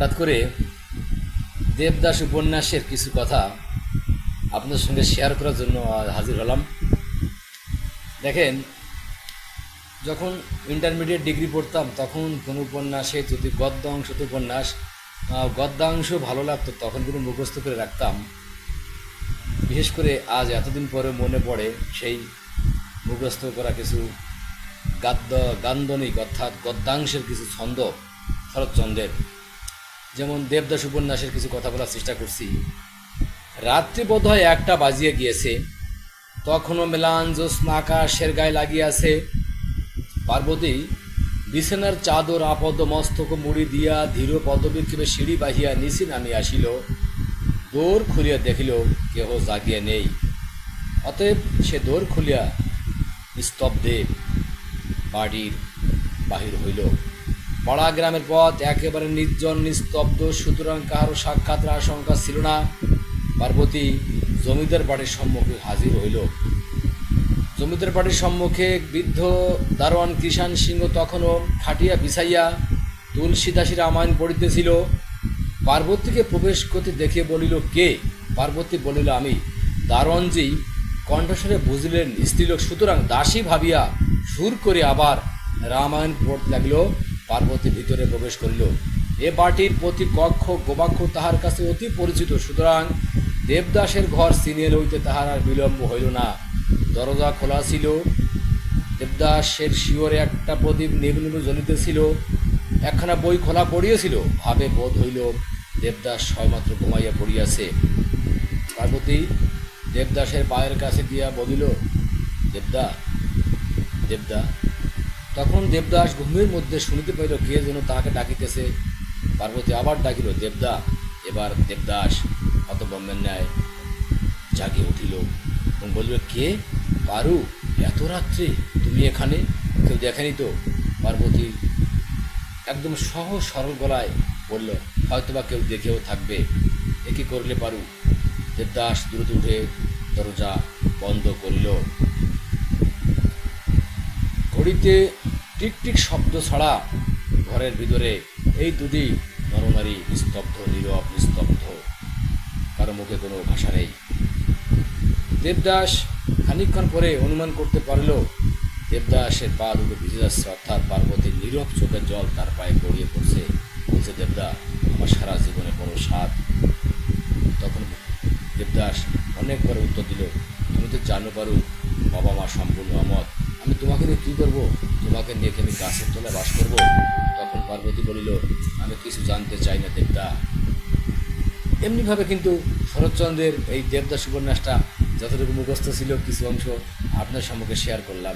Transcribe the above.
হঠাৎ করে দেবদাস উপন্যাসের কিছু কথা আপনাদের সঙ্গে শেয়ার করার জন্য হাজির হলাম। দেখেন, যখন ইন্টারমিডিয়েট ডিগ্রি পড়তাম তখন কোনো উপন্যাসে যদি গদ্যাংশ তো উপন্যাস গদ্যাংশ ভালো লাগতো তখন কিন্তু মুখস্থ করে রাখতাম। বিশেষ করে আজ এতদিন পরে মনে পড়ে সেই মুখস্থ করা কিছু গান্ধনিক অর্থাৎ গদ্যাংশের কিছু ছন্দ শরৎচন্দ্রের। যেমন দেবদাস উপন্যাসের কিছু কথা বলার চেষ্টা করছি। রাত্রি বোধ হয় 1টা বাজিয়ে গিয়েছে, তখনও মেলান জ্যোৎস্না আকাশের গায়ে লাগিয়াছে। পার্বতী বিছানার চাদর আপদ মস্তক মুড়ি দিয়া ধীর পদবিক্ষেপে সিঁড়ি বাহিয়া নিচে নামিয়া আসিল। দোর খুলিয়া দেখিল কেহ জাগিয়া নেই। অতএব সে দোর খুলিয়া স্তব্ধে বাড়ির বাহির হইল। পাড়া গ্রামের পথ একেবারে নির্জন নিস্তব্ধ, সুতরাং কাহারও সাক্ষাতের আশঙ্কা ছিল না। পার্বতী জমিদার বাড়ির সম্মুখে হাজির হইল। জমিদার বাড়ির সম্মুখে বৃদ্ধ দারোয়ান কৃষাণ সিংহ তখনও খাটিয়া বিছাইয়া তুলসীদাসী রামায়ণ পড়িতেছিল। পার্বতীকে প্রবেশ করতে দেখিয়ে বলিল, কে? পার্বতী বলিল, আমি। দারোয়ানজি কণ্ঠস্বরে বুঝিলেন স্ত্রীলোক, সুতরাং দাসী ভাবিয়া সুর করে আবার রামায়ণ পড়তে লাগল। পার্বতী ভিতরে প্রবেশ করিল। এ বাটির প্রতি কক্ষ গোবাক্ষ তাহার কাছে অতি পরিচিত, সুতরাং দেবদাসের ঘর চিনিয়ে লইতে তাহার আর বিলম্ব হইল না। দরজা খোলা ছিল। দেবদাসের শিওরে একটা প্রদীপ নিবু নিবু জ্বলিতেছিল। একখানা বই খোলা পড়িয়াছিল। ভাবে বোধ হইল দেবদাস সবেমাত্র ঘুমাইয়া পড়িয়াছে। পার্বতী দেবদাসের পায়ের কাছে দিয়া বলিল, দেবদা, দেবদা। তখন দেবদাস ঘুমের মধ্যে শুনিতে পাইল কে যেন তাহাকে ডাকিতেছে। পার্বতী আবার ডাকিল, দেবদা। এবার দেবদাস হতভম্বের ন্যায় জাগিয়ে উঠিল এবং বলিল, কে? পারু, এত রাত্রে তুমি এখানে? কেউ দেখেনি তো? পার্বতী একদম সহজ সরল গলায় বলল, হয়তোবা কেউ দেখেও থাকবে। এ কি করলে পারু? দেবদাস দ্রুত উঠে দরজা বন্ধ করিল। ঘড়িতে টিকটিক শব্দ ছাড়া ঘরের ভিতরে এই দুটি নরনারী নিস্তব্ধ, নীরব, নিস্তব্ধ, কারো মুখে কোনো ভাষা নেই। দেবদাস খানিকক্ষণ পরে অনুমান করতে পারল দেবদাসের পা দুটো ভিজে যাচ্ছে, অর্থাৎ পার্বতীর নীরব চোখের জল তার পায়ে গড়িয়ে পড়ছে। বলছে, দেবদা, আমার সারা জীবনে বড় স্বাদ। তখন দেবদাস অনেকবার উত্তর দিল, তুমি তো জানো পারো বাবা মা সম্পূর্ণ অমত, আমি তোমাকে নিয়ে কী করবো? তোমাকে নিয়ে আমি গাছের তলায় বাস করবো? তখন পার্বতী বলিল, আমি কিছু জানতে চাই না দেবদা। এমনিভাবে কিন্তু শরৎচন্দ্রের এই দেবদাস উপন্যাসটা যতটুকু মুখস্থ ছিল কিছু অংশ আপনার সম্মুখে শেয়ার করলাম।